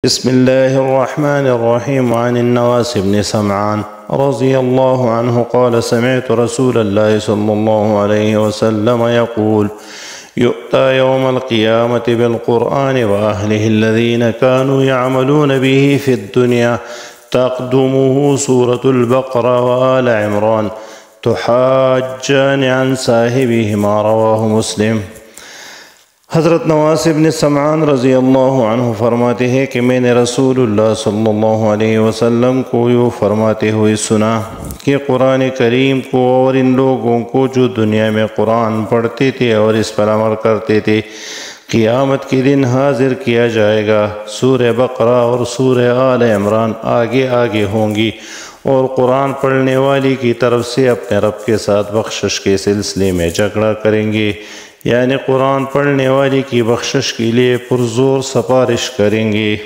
بسم الله الرحمن الرحيم. عن النواس بن سمعان رضي الله عنه قال: سمعت رسول الله صلى الله عليه وسلم يقول: يؤتى يوم القيامة بالقرآن وأهله الذين كانوا يعملون به في الدنيا تقدمه سورة البقرة وآل عمران تحاجان عن صاحبهما. رواه مسلم۔ حضرت نواس بن سمعان رضی اللہ عنہ فرماتے ہیں کہ میں نے رسول اللہ صلی اللہ علیہ وسلم کو یوں فرماتے ہوئے سنا کہ قرآن کریم کو اور ان لوگوں کو جو دنیا میں قرآن پڑھتے تھے اور اس پر عمل کرتے تھے قیامت کے دن حاضر کیا جائے گا۔ سورہ بقرہ اور سورہ آل عمران آگے آگے ہوں گی اور قرآن پڑھنے والی کی طرف سے اپنے رب کے ساتھ بخشش کے سلسلے میں جھگڑا کریں گے، یعنی قرآن پڑھنے والی کی بخشش کے لیے پرزور سفارش کریں گے۔